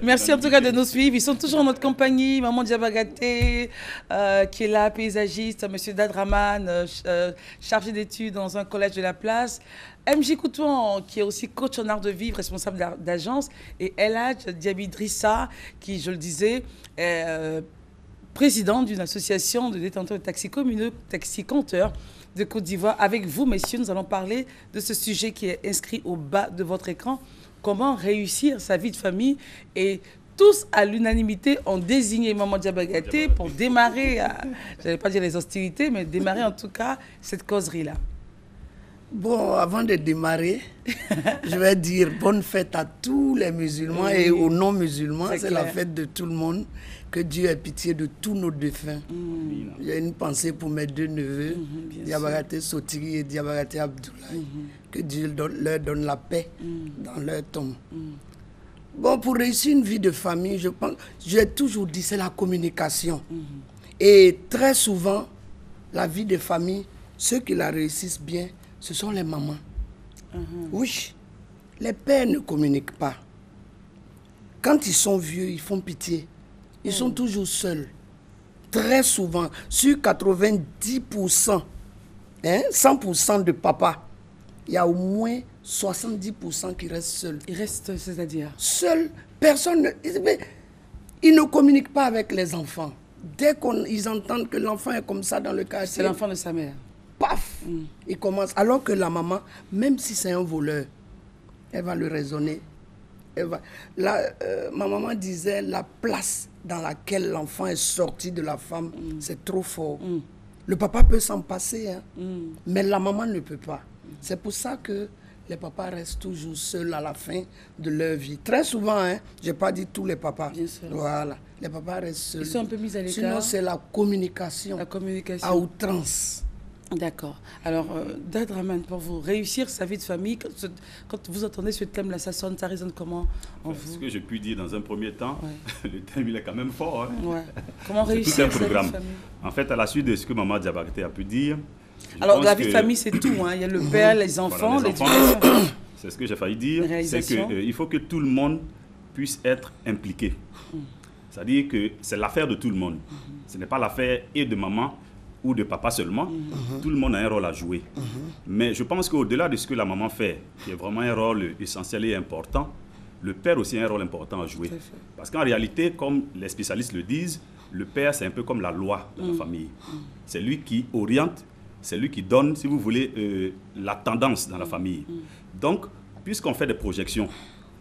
Merci en tout cas de nous suivre. Ils sont toujours en notre compagnie. Maman Diabagaté, qui est là, paysagiste. Monsieur Dadraman, chargé d'études dans un collège de la place. MJ Koutouan, qui est aussi coach en art de vivre, responsable d'agence. Et Elhadj Diabidrissa, qui, je le disais, est président d'une association de détenteurs de taxis communaux, taxis compteurs de Côte d'Ivoire. Avec vous, messieurs, nous allons parler de ce sujet qui est inscrit au bas de votre écran. Comment réussir sa vie de famille. Et tous, à l'unanimité, ont désigné Maman Diabagaté pour démarrer, je n'allais pas dire les hostilités, mais démarrer en tout cas cette causerie-là. Bon, avant de démarrer, je vais dire bonne fête à tous les musulmans et aux non-musulmans. C'est la fête de tout le monde. Que Dieu ait pitié de tous nos défunts. J'ai une pensée pour mes deux neveux, Diabagaté Sotiri et Diabagaté Abdoulaye. Que Dieu leur donne la paix dans leur tombe. Bon, pour réussir une vie de famille, je pense, j'ai toujours dit, c'est la communication. Et très souvent, la vie de famille, ceux qui la réussissent bien, ce sont les mamans. Oui, les pères ne communiquent pas. Quand ils sont vieux, ils font pitié. Ils sont toujours seuls. Très souvent, sur 90%, 100% de papa, il y a au moins 70% qui restent seuls. Ils restent, c'est-à-dire? Seuls. Personne. Ils ne communiquent pas avec les enfants. Dès qu'ils entendent que l'enfant est comme ça dans le quartier, c'est l'enfant de sa mère. Paf, il commence. Alors que la maman, même si c'est un voleur, elle va le raisonner. Ma maman disait, la place dans laquelle l'enfant est sorti de la femme, c'est trop fort. Le papa peut s'en passer, mais la maman ne peut pas. C'est pour ça que les papas restent toujours seuls à la fin de leur vie. Très souvent, je n'ai pas dit tous les papas. Bien sûr. Voilà, les papas restent seuls. Ils sont un peu mis à l'écart. Sinon, c'est la communication. La communication. À outrance. D'accord. Alors, Dadraman, pour vous, réussir sa vie de famille, quand vous entendez ce thème-là, ça résonne comment en vous? Ce que je puis dire dans un premier temps, le thème, il est quand même fort. Comment réussir tout un programme. Sa vie de famille? En fait, à la suite de ce que Maman Diabagaté a pu dire... Alors, la vie de famille, c'est tout. Il y a le père, les enfants, voilà, l'éducation. C'est ce que j'ai failli dire. C'est qu'il faut que tout le monde puisse être impliqué. C'est-à-dire que c'est l'affaire de tout le monde. Ce n'est pas l'affaire et de maman ou de papa seulement. Tout le monde a un rôle à jouer. Mais je pense qu'au-delà de ce que la maman fait, qui est vraiment un rôle essentiel et important, le père aussi a un rôle important à jouer. Parce qu'en réalité, comme les spécialistes le disent, le père, c'est un peu comme la loi de la famille. C'est lui qui oriente, c'est lui qui donne, si vous voulez, la tendance dans la famille. Donc, puisqu'on fait des projections,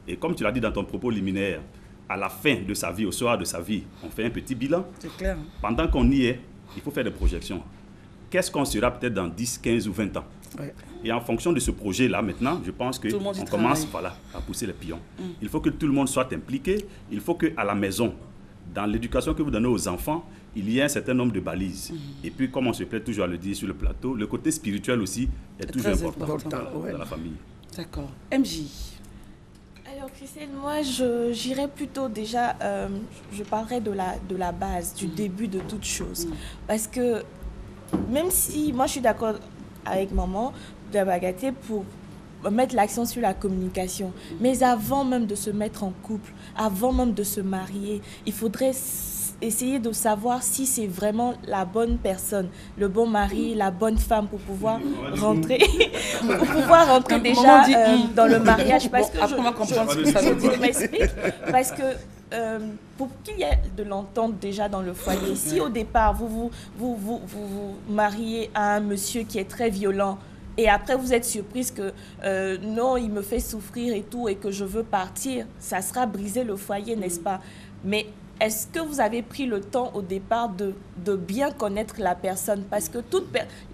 et comme tu l'as dit dans ton propos liminaire, à la fin de sa vie, au soir de sa vie, on fait un petit bilan. C'est clair. Pendant qu'on y est, il faut faire des projections. Qu'est-ce qu'on sera peut-être dans 10, 15 ou 20 ans? Et en fonction de ce projet-là, maintenant, je pense qu'on commence à pousser les pions. Il faut que tout le monde soit impliqué. Il faut qu'à la maison, dans l'éducation que vous donnez aux enfants, il y ait un certain nombre de balises. Et puis, comme on se plaît toujours à le dire sur le plateau, le côté spirituel aussi est toujours important dans la famille. D'accord. MJ. Alors, Christelle, moi, j'irais plutôt déjà, je parlerais de la base, du début de toute chose. Parce que, même si, moi, je suis d'accord avec maman Diabagaté pour mettre l'accent sur la communication, mais avant même de se mettre en couple, avant même de se marier, il faudrait essayer de savoir si c'est vraiment la bonne personne, le bon mari, la bonne femme pour pouvoir rentrer, déjà dans le mariage. Parce que je m'explique. Parce que pour qu'il y ait de l'entente déjà dans le foyer, si au départ vous mariez à un monsieur qui est très violent, et après vous êtes surprise que non, il me fait souffrir et tout, et que je veux partir, ça sera briser le foyer, n'est-ce pas? Mais est-ce que vous avez pris le temps au départ de bien connaître la personne? Parce que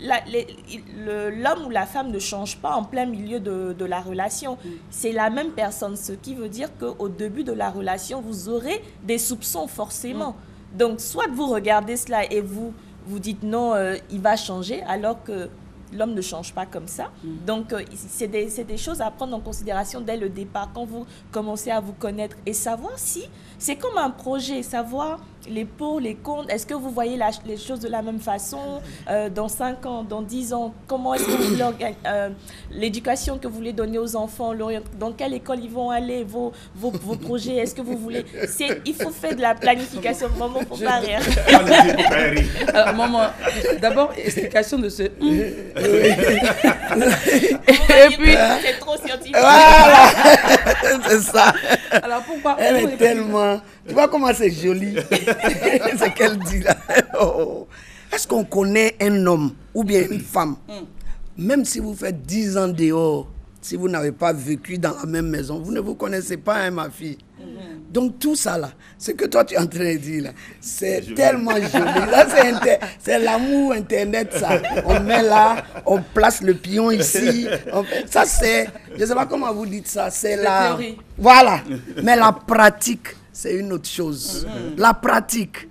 l'homme ou la femme ne change pas en plein milieu de la relation. C'est la même personne, ce qui veut dire qu'au début de la relation, vous aurez des soupçons forcément. Donc, soit vous regardez cela et vous dites non, il va changer, alors que l'homme ne change pas comme ça. Donc, c'est des choses à prendre en considération dès le départ, quand vous commencez à vous connaître et savoir si, c'est comme un projet, savoir les pour, les contre? Est-ce que vous voyez les choses de la même façon? Dans 5 ans, dans 10 ans, comment est-ce que vous voulez l'éducation que vous voulez donner aux enfants, dans quelle école ils vont aller, vos projets? Est-ce que vous voulez... Il faut faire de la planification. Maman, il ne faut pas rire. Alors, maman, d'abord, explication de ce... Et puis... C'est trop scientifique. Voilà. C'est ça. Alors, pourquoi... Elle est tellement... Tu vois comment c'est joli. C'est qu'elle dit là. Oh. Est-ce qu'on connaît un homme ou bien une femme, même si vous faites 10 ans dehors, si vous n'avez pas vécu dans la même maison, vous ne vous connaissez pas, hein, ma fille. Donc tout ça là, ce que toi tu es en train de dire là, c'est tellement joli. Là, c'est l'amour Internet ça. On met là, on place le pion ici. Ça c'est, je ne sais pas comment vous dites ça, c'est la théorie. Voilà. Mais la pratique, c'est une autre chose. La pratique.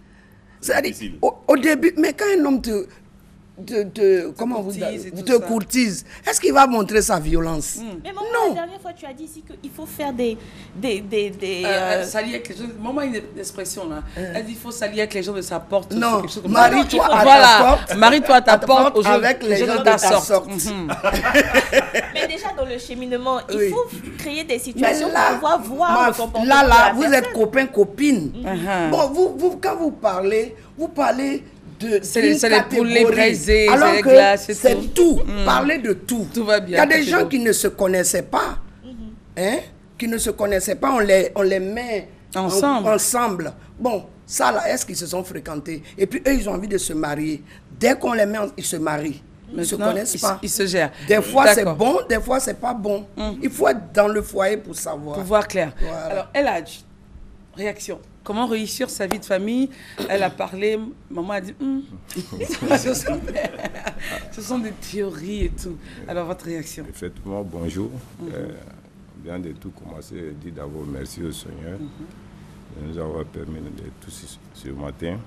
C'est-à-dire, au début, mais quand un homme te courtise, est-ce qu'il va montrer sa violence? Mais maman, non. La dernière fois, tu as dit ici qu'il faut faire des s'allier avec les gens. Maman a une expression là. Elle dit qu'il faut s'allier avec les gens de sa porte. Non, marie-toi à ta porte. Marie-toi à ta porte avec les gens de ta sorte. Mais déjà, dans le cheminement, il faut créer des situations pour pouvoir voir le comportement. Là, vous êtes copains-copines. Bon, vous, quand vous parlez c'est les poules braisées, alors les que glaces, c'est tout. Parler de tout. Tout va bien. Il y a des gens qui ne se connaissaient pas. Hein? Qui ne se connaissaient pas, on les met ensemble. Bon, ça là, est-ce qu'ils se sont fréquentés? Et puis eux, ils ont envie de se marier. Dès qu'on les met, ils se marient. Ils ne se connaissent pas. Ils se gèrent. Des fois, c'est bon, des fois, c'est pas bon. Il faut être dans le foyer pour savoir. Pour voir clair. Voilà. Alors, Eladj, réaction. Comment réussir sa vie de famille? Elle a parlé, maman a dit, ce sont des théories et tout. Alors, votre réaction? Effectivement, bonjour. Bien de tout commencer, dit d'abord merci au Seigneur de nous avoir permis d'être tous ce matin.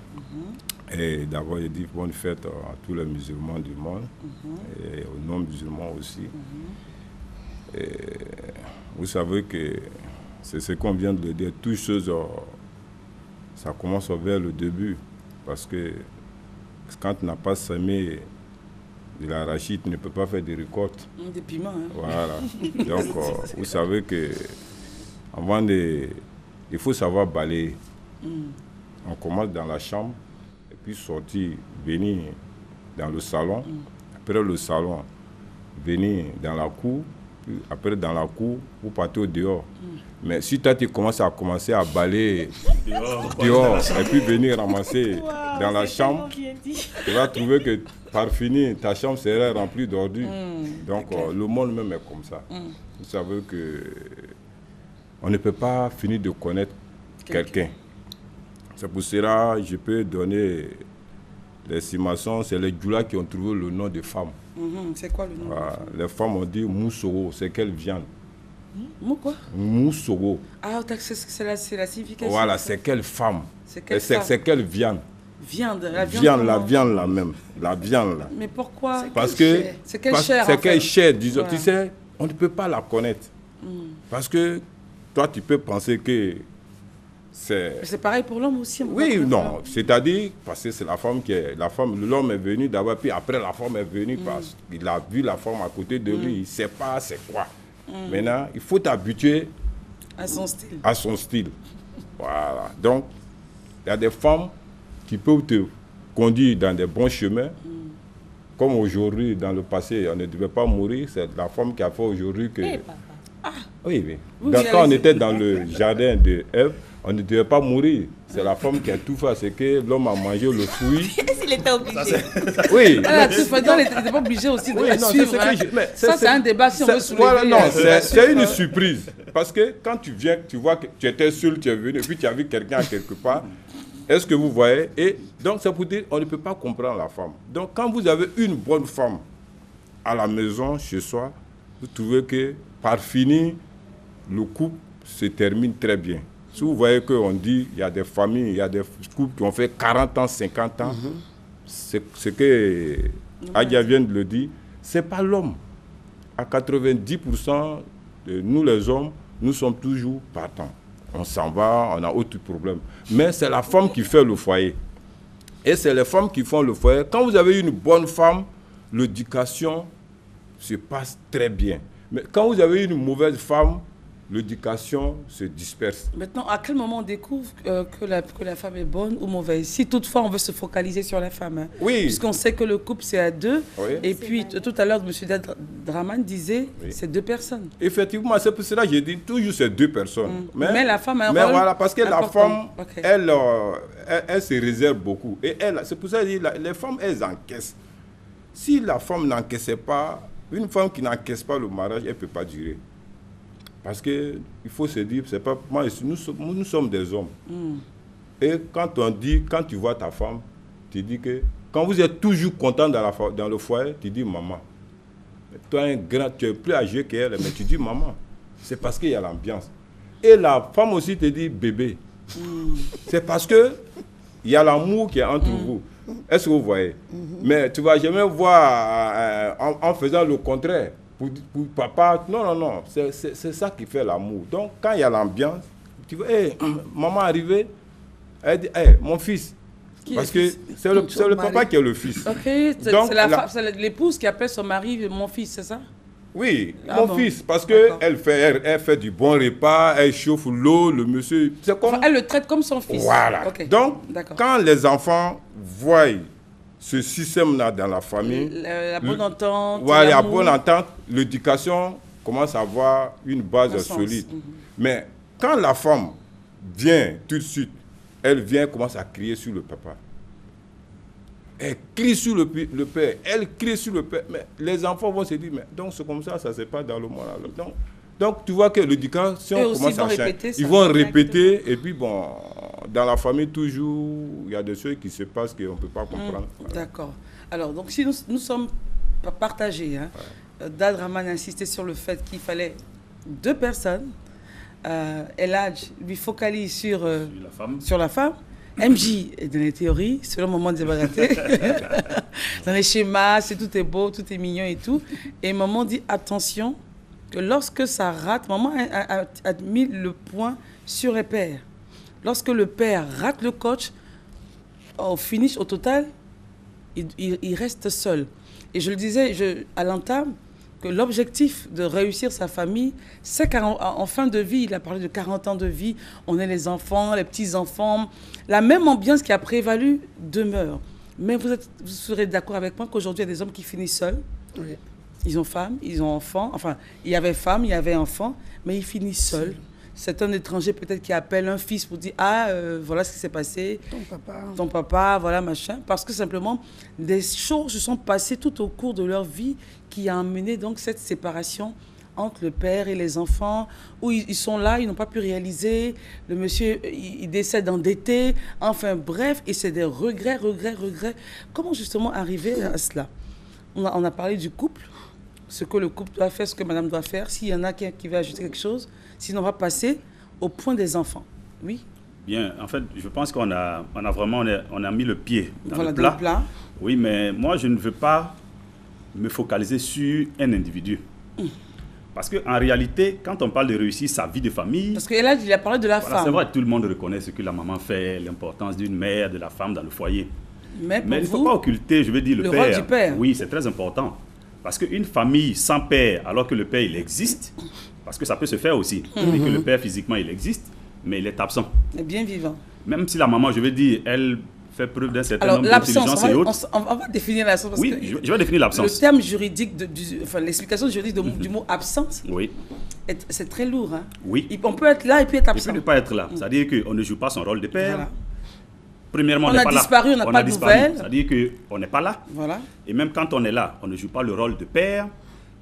Et d'abord, je dis bonne fête à tous les musulmans du monde et aux non-musulmans aussi. Et vous savez que c'est ce qu'on vient de dire, toutes choses... Ça commence vers le début, parce que quand tu n'as pas semé de l'arachide, tu ne peux pas faire des récoltes. Des piments, hein. Voilà. Donc, vous savez que il faut savoir balayer. On commence dans la chambre, et puis sortir, venir dans le salon. Après le salon, venir dans la cour. Puis après, dans la cour, vous partez au dehors. Mais si toi, tu commences à balayer dehors et puis venir ramasser dans la chambre, tu vas trouver que par finir, ta chambre serait remplie d'ordures. Donc, le monde même est comme ça. Vous savez qu'on ne peut pas finir de connaître quelqu'un. C'est pour cela que je peux donner l'estimation, c'est les Djoula qui ont trouvé le nom de femme. C'est quoi le nom? Les femmes ont dit Moussoro, c'est quelle viande? Mou quoi? Moussoro. Ah, c'est la signification. Voilà, c'est quelle femme? C'est quelle viande? Viande, la viande là même. La viande là. Mais pourquoi? Parce que c'est quelle chair? C'est quelle chair, disons. Tu sais, on ne peut pas la connaître. Parce que toi, tu peux penser que c'est pareil pour l'homme aussi. Oui, non. C'est-à-dire, parce que c'est la femme qui est... L'homme est venu d'abord, puis après la femme est venue parce qu'il a vu la femme à côté de lui, il ne sait pas c'est quoi. Maintenant, il faut t'habituer à son style. À son style. Voilà. Donc, il y a des femmes qui peuvent te conduire dans des bons chemins. Comme aujourd'hui, dans le passé, on ne devait pas mourir. C'est la femme qui a fait aujourd'hui que... Oui, oui. Donc, quand on était dans le jardin de Ève, on ne devait pas mourir. C'est la femme qui a tout fait. C'est que l'homme a mangé le fruit. Il était obligé. Oui. Il n'était pas obligé aussi de suivre. Ça, c'est un débat si on veut soulever. Voilà, non, c'est une surprise. Parce que quand tu viens, tu vois que tu étais seul, tu es venu, et puis tu as vu quelqu'un quelque part. Est-ce que vous voyez? Et donc, c'est pour dire qu'on ne peut pas comprendre la femme. Donc, quand vous avez une bonne femme à la maison, chez soi, vous trouvez que, par finir, le couple se termine très bien. Si vous voyez qu'on dit qu'il y a des familles, il y a des couples qui ont fait 40 ans, 50 ans, c'est ce que Adia vient de le dire, ce n'est pas l'homme. À 90%, de nous les hommes, nous sommes toujours partants. on s'en va, on a autre problème. Mais c'est la femme qui fait le foyer. Et c'est les femmes qui font le foyer. Quand vous avez une bonne femme, l'éducation se passe très bien. Mais quand vous avez une mauvaise femme, l'éducation se disperse. Maintenant, à quel moment on découvre que la femme est bonne ou mauvaise? Si toutefois on veut se focaliser sur la femme. Hein. Oui. Puisqu'on sait que le couple c'est à deux. Oui. Et puis tout à l'heure, M. Draman disait c'est deux personnes. Effectivement, c'est pour cela que j'ai dit toujours c'est deux personnes. Mais la femme a un mais rôle voilà, parce que important. la femme, elle se réserve beaucoup. Et c'est pour ça que je dis, les femmes, elles encaissent. Si la femme n'encaissait pas, une femme qui n'encaisse pas le mariage, elle ne peut pas durer. Parce qu'il faut se dire, c'est pas moi, nous sommes des hommes. Et quand tu vois ta femme, tu dis que quand vous êtes toujours content dans le foyer, tu dis maman. Toi, tu es plus âgé qu'elle, mais tu dis maman. C'est parce qu'il y a l'ambiance. Et la femme aussi te dit bébé. C'est parce que il y a l'amour qui est entre vous. Est-ce que vous voyez? Mais tu ne vas jamais voir en faisant le contraire. Pour papa, non. C'est ça qui fait l'amour. Donc, quand il y a l'ambiance, tu vois, maman arrivée, elle dit, mon fils. Parce que c'est le papa qui est le fils. Ok, c'est l'épouse qui appelle son mari mon fils, c'est ça? Oui, mon fils, parce qu'elle fait du bon repas, elle chauffe l'eau, le monsieur. Elle le traite comme son fils. Voilà. Okay. Donc, quand les enfants voient ce système-là dans la famille, la bonne entente, la bonne entente, l'éducation commence à avoir une base solide. Mais quand la femme vient tout de suite, elle commence à crier sur le papa. Elle crie sur le père, elle crie sur le père. Mais les enfants vont se dire, mais donc c'est comme ça se passe dans le monde. Donc tu vois que l'éducation commence à changer. Ils vont répéter, et puis bon, dans la famille toujours, il y a des choses qui se passent qu'on ne peut pas comprendre. D'accord. Alors, donc si nous sommes partagés, hein, Dad Draman a insisté sur le fait qu'il fallait deux personnes. Eladj lui focalise sur la femme. MJ est dans les théories, selon Maman Diabaté, dans les schémas, tout est beau, tout est mignon et tout. Et Maman dit attention, que lorsque ça rate, Maman a mis le point sur les pères. Lorsque le père rate le coach, au finish, au total, il reste seul. Et je le disais à l'entame, que l'objectif de réussir sa famille, c'est qu'en fin de vie, il a parlé de 40 ans de vie, on est les enfants, les petits-enfants, la même ambiance qui a prévalu demeure. Mais vous serez d'accord avec moi qu'aujourd'hui, il y a des hommes qui finissent seuls. Oui. Ils ont femme, ils ont enfant, enfin, il y avait femme, il y avait enfant, mais ils finissent seuls. C'est un étranger peut-être qui appelle un fils pour dire « Ah, voilà ce qui s'est passé. Ton papa, voilà, machin. » Parce que simplement, des choses se sont passées tout au cours de leur vie qui a amené donc cette séparation entre le père et les enfants, où ils sont là, ils n'ont pas pu réaliser, le monsieur, il décède endetté, enfin bref, et c'est des regrets. Comment justement arriver à cela? On a parlé du couple, ce que le couple doit faire, ce que madame doit faire, s'il y en a qui veut ajouter quelque chose. Sinon, on va passer au point des enfants. Oui. Bien, en fait, je pense qu'on a mis le pied dans le plat. Oui, mais moi, je ne veux pas me focaliser sur un individu. Parce qu'en réalité, quand on parle de réussir sa vie de famille... Parce que là, il a parlé de la femme. C'est vrai, tout le monde reconnaît ce que la maman fait, l'importance d'une mère, de la femme dans le foyer. Mais il ne faut pas occulter, je veux dire, le père. Rôle du père. Oui, c'est très important. Parce qu'une famille sans père, alors que le père, il existe... Parce que ça peut se faire aussi. Que le père, physiquement, il existe, mais il est absent. Il est bien vivant. Même si la maman, je veux dire, elle fait preuve d'un certain nombre d'intelligence et autres. On va définir l'absence. Oui, je vais définir l'absence. Le terme juridique, l'explication juridique du mot absence, c'est très lourd. Hein? Oui. On peut être là et puis être absent. Il peut ne pas être là. C'est-à-dire qu'on ne joue pas son rôle de père. Voilà. Premièrement, on a disparu, on n'a pas de nouvelles. C'est-à-dire qu'on n'est pas là. Voilà. Et même quand on est là, on ne joue pas le rôle de père.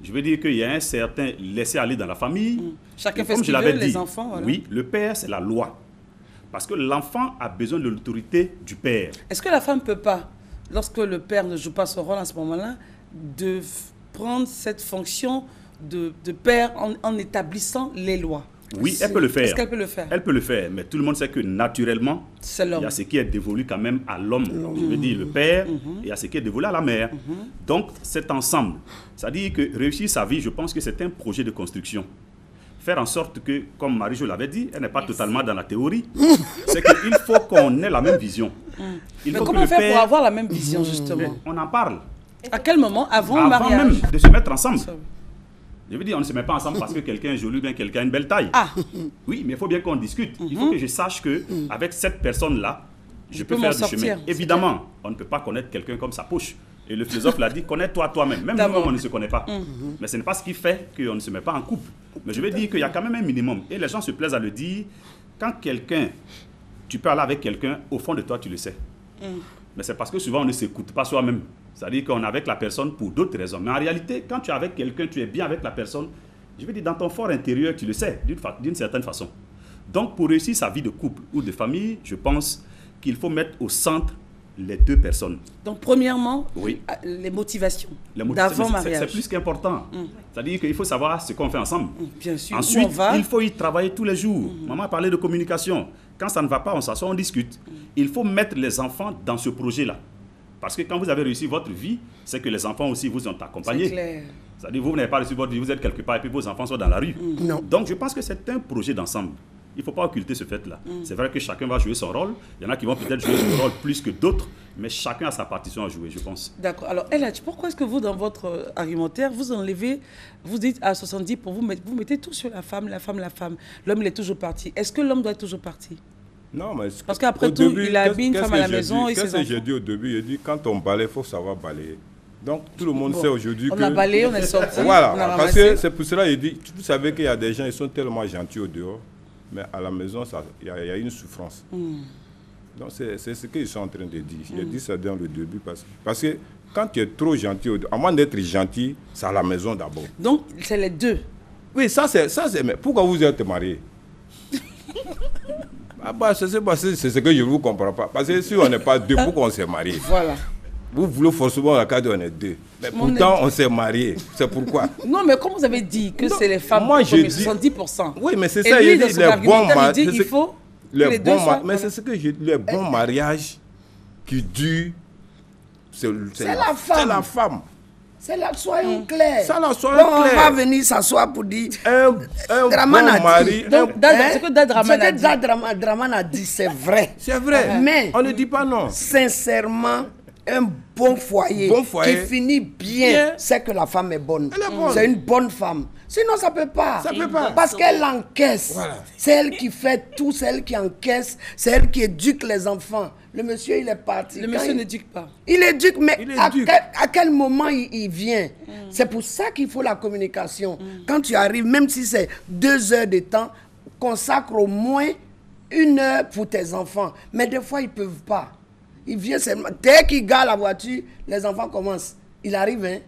Je veux dire qu'il y a un certain laisser-aller dans la famille. Chacun fait ce qu'il veut, les enfants. Voilà. Oui, le père, c'est la loi. Parce que l'enfant a besoin de l'autorité du père. Est-ce que la femme ne peut pas, lorsque le père ne joue pas son rôle à ce moment-là, de prendre cette fonction de père en établissant les lois? Oui, elle peut le faire. Est-ce qu'elle peut le faire? Elle peut le faire, mais tout le monde sait que naturellement, il y a ce qui est dévolu quand même à l'homme. Je veux dire le père, et il y a ce qui est dévolu à la mère. Donc, cet ensemble, c'est-à-dire que réussir sa vie, je pense que c'est un projet de construction. faire en sorte que, comme Marie-Jo l'avait dit, elle n'est pas totalement dans la théorie. C'est qu'il faut qu'on ait la même vision. Mais comment faire pour avoir la même vision, justement? On en parle. À quel moment? Avant le mariage? Avant même de se mettre ensemble. Je veux dire, on ne se met pas ensemble parce que quelqu'un est joli ou bien quelqu'un a une belle taille. Ah. Oui, mais il faut bien qu'on discute. Il faut que je sache qu'avec cette personne-là, je peux faire du chemin. Évidemment, on ne peut pas connaître quelqu'un comme sa poche. Et le philosophe l'a dit, connais-toi toi-même. Même nous, on ne se connaît pas. Mais ce n'est pas ce qui fait qu'on ne se met pas en couple. Mais je veux dire qu'il y a quand même un minimum. Et les gens se plaisent à le dire. Quand tu peux aller avec quelqu'un, au fond de toi, tu le sais. Mais c'est parce que souvent, on ne s'écoute pas soi-même. C'est-à-dire qu'on est avec la personne pour d'autres raisons. Mais en réalité, quand tu es avec quelqu'un, tu es bien avec la personne. Je veux dire, dans ton fort intérieur, tu le sais, d'une certaine façon. Donc, pour réussir sa vie de couple ou de famille, je pense qu'il faut mettre au centre les deux personnes. Donc, premièrement, oui, les motivations d'avant mariage. C'est plus qu'important. C'est-à-dire qu'il faut savoir ce qu'on fait ensemble. Bien sûr. Ensuite, il faut y travailler tous les jours. Maman a parlé de communication. Quand ça ne va pas, on s'assoit, on discute. Il faut mettre les enfants dans ce projet-là. Parce que quand vous avez réussi votre vie, c'est que les enfants aussi vous ont accompagné. C'est clair. C'est-à-dire vous n'avez pas réussi votre vie, vous êtes quelque part et puis vos enfants sont dans la rue. Non. Donc je pense que c'est un projet d'ensemble. Il ne faut pas occulter ce fait-là. C'est vrai que chacun va jouer son rôle. Il y en a qui vont peut-être jouer son rôle plus que d'autres, mais chacun a sa partition à jouer, je pense. D'accord. Alors, Eladj, pourquoi est-ce que vous, dans votre argumentaire, vous enlevez, vous dites à 70, pour vous mettez tout sur la femme, la femme, la femme. L'homme, il est toujours parti. Est-ce que l'homme doit être toujours parti? Non, mais parce qu'après tout, il a mis une femme à la maison et ses enfants. Qu'est-ce que j'ai dit au début? J'ai dit, quand on balaye, il faut savoir balayer. Donc, tout le monde sait aujourd'hui que... On a balayé, on est sorti. Voilà, parce que c'est pour cela qu'il dit, vous savez qu'il y a des gens, ils sont tellement gentils au dehors, mais à la maison, il y a une souffrance. Donc, c'est ce qu'ils sont en train de dire. J'ai dit ça dans le début, parce que quand tu es trop gentil, à moins d'être gentil, c'est à la maison d'abord. Donc, c'est les deux. Oui, ça c'est... Mais pourquoi vous êtes mariés? C'est ce que je ne vous comprends pas. Parce que si on n'est pas deux, pourquoi on s'est mariés? Voilà. Vous voulez forcément la carte, on est deux. Mais pourtant, on s'est mariés. C'est pourquoi? Non, mais comme vous avez dit que c'est les femmes, moi, j'ai dit 70%. Oui, mais c'est ça, il dit les bons mariages. Il faut les deux soient... Mais c'est ce que j'ai dit, les bons mariages qui durent, c'est la femme. C'est la femme. C'est là, soyons clairs. Soyons clairs. On va venir s'asseoir pour dire. Un bon mari. C'est que Draman a dit, c'est vrai. C'est vrai. Mais on ne dit pas non. Sincèrement, un bon foyer qui finit bien, c'est que la femme est bonne. C'est une bonne femme. Sinon, ça ne peut pas. Ça peut pas. Parce qu'elle encaisse. Voilà. C'est elle qui fait tout, c'est elle qui encaisse, c'est elle qui éduque les enfants. Le monsieur, il est parti. Le monsieur n'éduque pas. Il éduque, mais à quel moment il vient? C'est pour ça qu'il faut la communication. Quand tu arrives, même si c'est 2 heures de temps, consacre au moins 1 heure pour tes enfants. Mais des fois, ils ne peuvent pas. Il vient seulement. Dès qu'il gare la voiture, les enfants commencent. Il arrive, hein?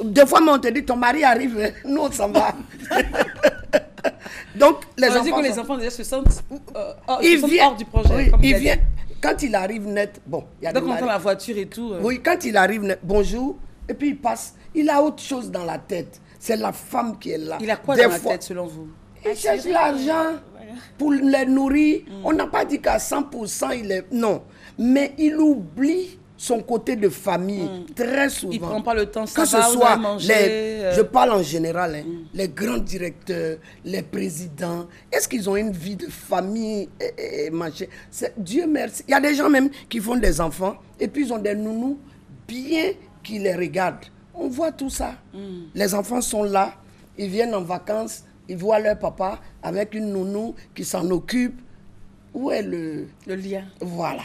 Des fois, on te dit, ton mari arrive, hein? Nous, on s'en va. Donc, les enfants déjà se sentent hors du projet. Oui, il vient. Quand il arrive net, bon, il y a donc on entend la voiture et tout. Oui, quand il arrive net, bonjour, et puis il passe, il a autre chose dans la tête. C'est la femme qui est là. Il a quoi dans la tête selon vous? Il cherche l'argent pour les nourrir. On n'a pas dit qu'à 100% il est... Non, mais il oublie son côté de famille très souvent. Il ne prend pas le temps, que ce soit je parle en général, hein, les grands directeurs, les présidents, est-ce qu'ils ont une vie de famille et machin? Dieu merci. Il y a des gens même qui font des enfants et puis ils ont des nounous bien qui les regardent. On voit tout ça. Les enfants sont là, ils viennent en vacances, ils voient leur papa avec une nounou qui s'en occupe. Où est le lien? Voilà.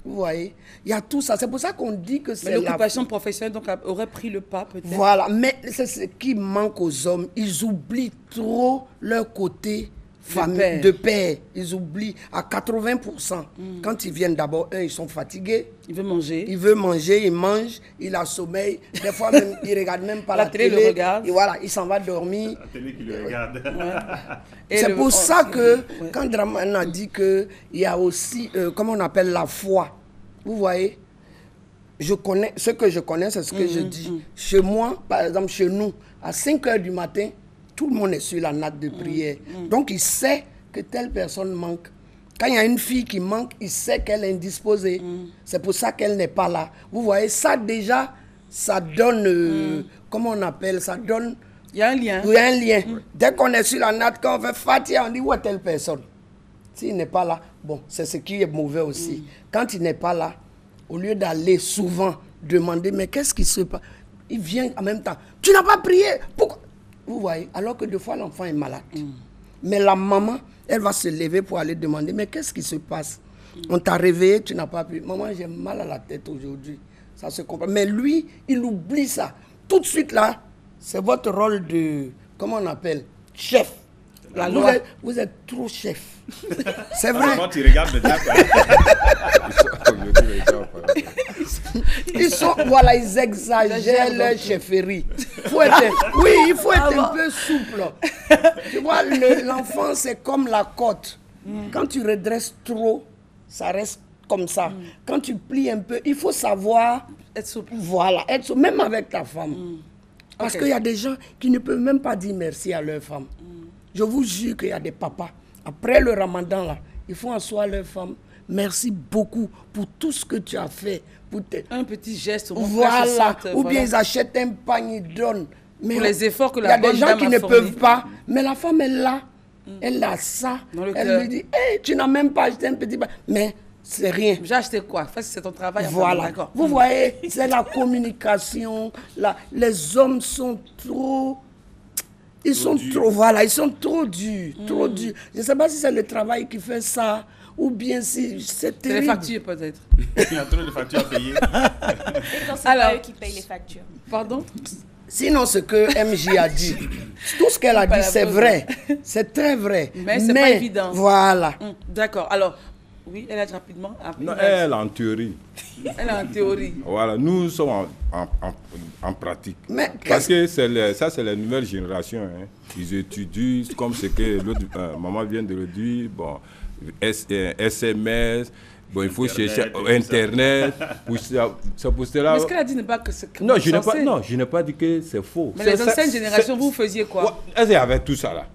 Vous voyez, il y a tout ça. C'est pour ça qu'on dit que c'est l'occupation professionnelle donc aurait pris le pas peut-être. Voilà, mais c'est ce qui manque aux hommes. Ils oublient trop leur côté famille, de père. Ils oublient à 80%. Quand ils viennent d'abord, ils sont fatigués. Il veut manger. Il veut manger, il mange, il a sommeil. Des fois même, il ne regarde même pas la télé. Le regarde. Et voilà, il s'en va dormir. La télé qui le regarde. C'est pour ça que quand Draman a dit qu'il y a aussi, comment on appelle, la foi. Vous voyez, ce que je connais, c'est ce que je dis. Chez moi, par exemple, chez nous, à 5 heures du matin, tout le monde est sur la natte de prière. Donc, il sait que telle personne manque. Quand il y a une fille qui manque, il sait qu'elle est indisposée. C'est pour ça qu'elle n'est pas là. Vous voyez, ça déjà, ça donne, comment on appelle, ça donne Il y a un lien. Il y a un lien. Dès qu'on est sur la natte, quand on fait Fatia, on dit où est telle personne. S'il n'est pas là, bon, c'est ce qui est mauvais aussi. Quand il n'est pas là, au lieu d'aller souvent demander, mais qu'est-ce qui se passe? Il vient en même temps. Tu n'as pas prié? Pourquoi? Vous voyez, alors que des fois l'enfant est malade. Mais la maman, elle va se lever pour aller demander, mais qu'est-ce qui se passe? On t'a réveillé, tu n'as pas prié. Maman, j'ai mal à la tête aujourd'hui. Ça se comprend. Mais lui, il oublie ça. Tout de suite là, c'est votre rôle de, comment on appelle? Chef. Vous êtes trop chef. C'est vrai. Comment tu regardes déjà, ils exagèrent leur chefferie. Oui, il faut être un peu souple. Tu vois, l'enfant, c'est comme la côte. Quand tu redresses trop, ça reste comme ça. Quand tu plies un peu, il faut savoir être souple. Voilà, être souple, même avec ta femme. Parce qu'il y a des gens qui ne peuvent même pas dire merci à leur femme. Je vous jure qu'il y a des papas, après le ramadan, là, ils font asseoir leur femme. Merci beaucoup pour tout ce que tu as fait. Un petit geste. Voilà. Ou bien ils achètent un pain, ils donnent. Mais pour les efforts que la bonne dame a Il y a des gens qui ne peuvent pas. Mais la femme est là. Elle a ça. Elle lui dit, hey, tu n'as même pas acheté un petit pain. Mais c'est rien. J'ai acheté quoi? C'est ton travail. Voilà. Vous voyez, c'est la communication. Les hommes sont trop... Ils sont trop durs, trop durs. Je ne sais pas si c'est le travail qui fait ça, ou bien si c'est terrible. C'est les factures peut-être. Il y a trop de factures à payer. C'est pas eux qui payent les factures. Pardon? Sinon, ce que MJ a dit, tout ce qu'elle a dit, c'est vrai. C'est très vrai. Mais c'est pas évident. Voilà. D'accord. Alors, oui, elle a dit rapidement. Non, elle en théorie. Elle est en théorie. Voilà, nous sommes en pratique. Mais parce que ça, c'est la nouvelle génération. Hein. Ils étudient comme ce que l'autre maman vient de le dire. Bon, SMS, bon, il faut chercher Internet. C'est pour cela. Mais ce qu'elle a dit n'est pas que c'est. Non, je n'ai pas dit que c'est faux. Mais les anciennes générations, vous faisiez quoi? Elles avaient tout ça là.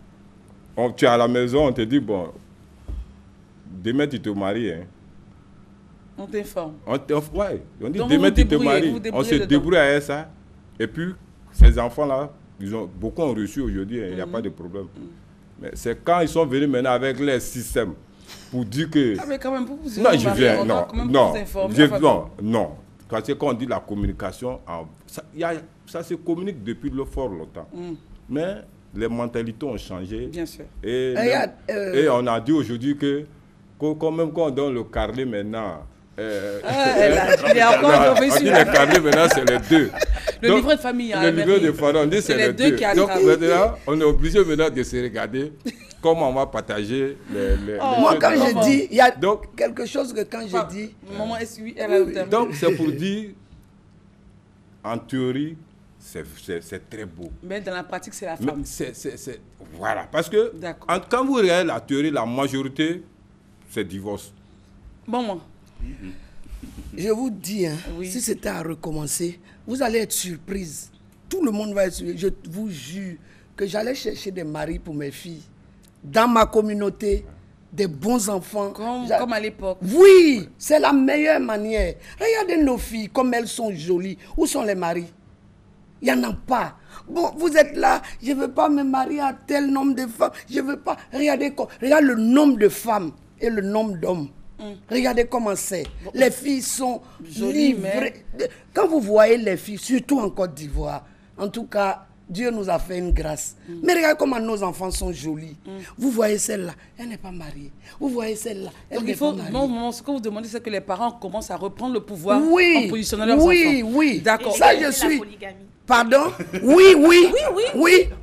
Tu es à la maison, on te dit, bon, demain tu te maries. Hein. On t'informe. On dit, donc demain tu te maries. On se débrouille avec ça. Et puis, ces enfants-là, beaucoup ont reçu aujourd'hui, il n'y a pas de problème. Mais c'est quand ils sont venus maintenant avec les systèmes pour dire que... Ah, mais quand même, vous non, je viens, non. Parce que quand on dit la communication, ça se communique depuis fort longtemps. Mais les mentalités ont changé. Bien sûr. Et on a dit aujourd'hui que quand même quand on donne le carnet maintenant... il est encore le carnet maintenant, c'est les deux. Le livret de famille. Le livret de famille, on dit c'est les deux. Donc maintenant, on est obligé maintenant de se regarder comment on va partager les moi, quand je dis, il y a quelque chose que quand je dis... Maman, elle a le terme. Donc, c'est pour dire, en théorie, c'est très beau. Mais dans la pratique, c'est la femme. Voilà, parce que quand vous regardez la théorie, la majorité, c'est divorce. Bon, moi. Je vous dis, si c'était à recommencer, vous allez être surprise. Tout le monde va être surpris. Je vous jure que j'allais chercher des maris pour mes filles. Dans ma communauté, des bons enfants. Comme à l'époque. Oui, c'est la meilleure manière. Regardez nos filles, comme elles sont jolies. Où sont les maris? Il n'y en a pas. Bon, vous êtes là, je ne veux pas me marier à tel nombre de femmes. Je ne veux pas. Regarde le nombre de femmes et le nombre d'hommes. Regardez comment c'est. Les filles sont jolies, livrées. Mais... Quand vous voyez les filles, surtout en Côte d'Ivoire, en tout cas, Dieu nous a fait une grâce. Mais regardez comment nos enfants sont jolis. Vous voyez celle-là, elle n'est pas mariée. Vous voyez celle-là, elle n'est pas mariée. Donc, ce que vous demandez, c'est que les parents commencent à reprendre le pouvoir en positionnant leurs enfants. Oui. D'accord. Ça, je suis... Pardon? Oui.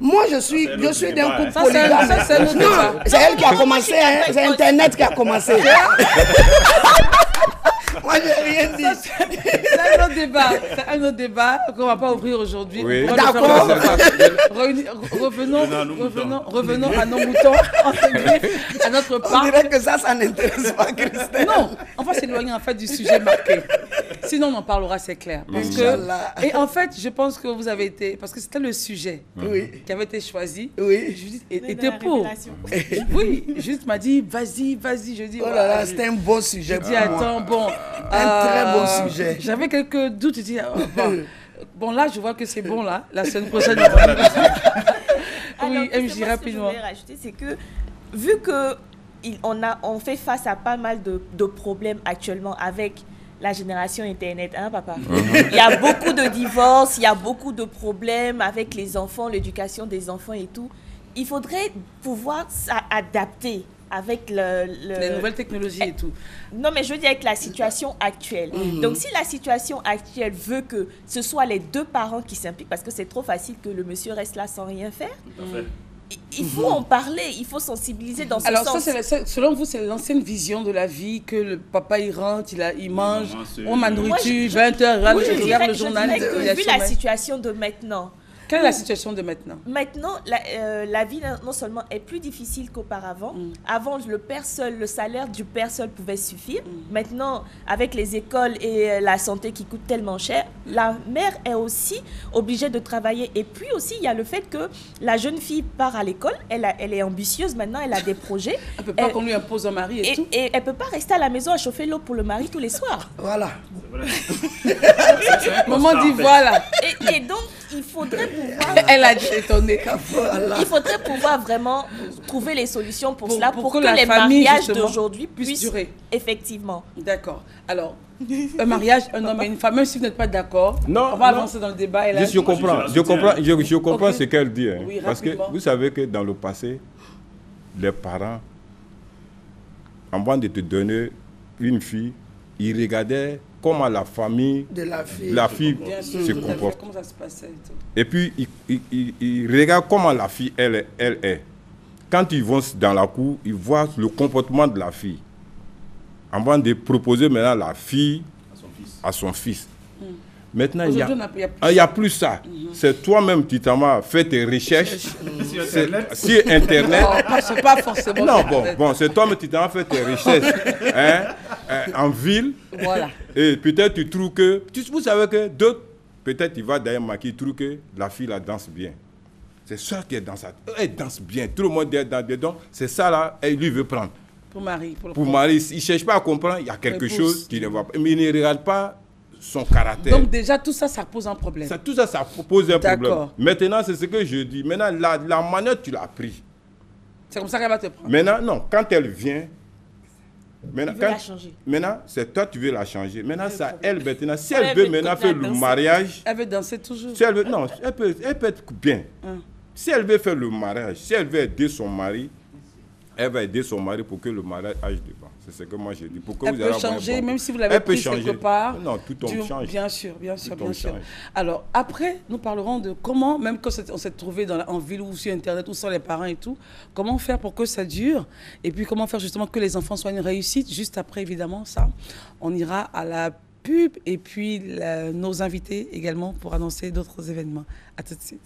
Moi, je suis d'un couple polygame. Non, c'est elle qui a commencé. C'est Internet qui a commencé. Moi, j'ai rien dit. C'est un autre débat. C'est un autre débat qu'on ne va pas ouvrir aujourd'hui. Oui. D'accord. Revenons à nos moutons, à notre part. On dirait que ça n'intéresse pas Christelle. Non, on va s'éloigner en fait du sujet marqué. Sinon, on en parlera, c'est clair. Parce que, et en fait, je pense que vous avez été... Parce que c'était le sujet qui avait été choisi. Oui. Judith était pour. Oui, Judith m'a dit, vas-y. Je dis, oh là là, c'était un bon sujet. Je dis, attends, bon... Un très bon sujet. J'avais quelques doutes. Je dis, bon, là, je vois que c'est bon, là. La semaine prochaine, Oui, MJ, rapidement. Ce que je voulais rajouter, c'est que vu que on fait face à pas mal de problèmes actuellement avec la génération Internet, hein, papa? Il y a beaucoup de divorces, il y a beaucoup de problèmes avec les enfants, l'éducation des enfants et tout. Il faudrait pouvoir s'adapter avec les nouvelles technologies et tout. Non, mais je veux dire avec la situation actuelle. Donc, si la situation actuelle veut que ce soit les deux parents qui s'impliquent, parce que c'est trop facile que le monsieur reste là sans rien faire, il faut en parler, il faut sensibiliser dans ce sens. Alors, ça, selon vous, c'est l'ancienne vision de la vie que le papa, il rentre, il mange, on m'a nourriture, 20h, il regarde le journal. Vu la situation de maintenant, quelle est la situation de maintenant? Maintenant, la vie non seulement est plus difficile qu'auparavant. Avant, le salaire du père seul pouvait suffire. Maintenant, avec les écoles et la santé qui coûtent tellement cher, la mère est aussi obligée de travailler. Et puis aussi, il y a le fait que la jeune fille part à l'école, elle est ambitieuse maintenant, elle a des projets. Elle ne peut pas qu'on lui impose un mari et tout. Et elle ne peut pas rester à la maison à chauffer l'eau pour le mari tous les soirs. Voilà. Maman dit voilà. Et donc, il faudrait pouvoir... Elle a étonné. Il faudrait pouvoir vraiment trouver les solutions pour cela, pour que les mariages d'aujourd'hui puissent durer. Effectivement. D'accord. Alors, un mariage, un homme et une femme, même si vous n'êtes pas d'accord, on va avancer dans le débat. Je comprends ce qu'elle dit. Hein, oui, parce que vous savez que dans le passé, les parents, avant de te donner une fille, ils regardaient comment la famille de la fille se comporte. Comment ça se passait et puis, ils regardent comment la fille, elle est. Quand ils vont dans la cour, ils voient le comportement de la fille. Avant de proposer maintenant la fille à son fils. Maintenant, il n'y a plus ça. C'est toi-même qui t'as fait tes recherches sur Internet. C'est pas forcément. Non, c'est toi-même qui t'as fait tes recherches en ville. Voilà. Et peut-être tu trouves que... Vous savez que d'autres, peut-être il va d'ailleurs marquer, il trouve que la fille la danse bien. C'est ça qui est dans ça. Elle danse bien. Tout le monde est dans dedans. C'est ça là, et lui veut prendre. Pour Marie. Pour Marie, il ne cherche pas à comprendre, il y a quelque chose qui ne va pas. Mais il ne regarde pas son caractère. Donc déjà, tout ça pose un problème. Tout ça pose un problème. Maintenant, c'est ce que je dis. Maintenant, la manette, tu l'as pris. C'est comme ça qu'elle va te prendre. Maintenant, non, quand elle vient... Maintenant, c'est toi tu veux la changer. Maintenant, ça, elle, maintenant, si elle veut maintenant faire le mariage... Elle veut danser toujours. Si elle veut, non, elle peut être bien. Si elle veut faire le mariage, si elle veut aider son mari, elle va aider son mari pour que le mariage aille devant. C'est ce que moi j'ai dit. Pour que elle peut changer, même si vous l'avez pris quelque part. Non, tout on change. Bien sûr. Alors, après, nous parlerons de comment, même quand on s'est trouvé en ville ou sur Internet ou sans les parents et tout, comment faire pour que ça dure et puis comment faire justement que les enfants soient une réussite. Juste après, évidemment, ça, on ira à la pub et puis nos invités également pour annoncer d'autres événements. À tout de suite.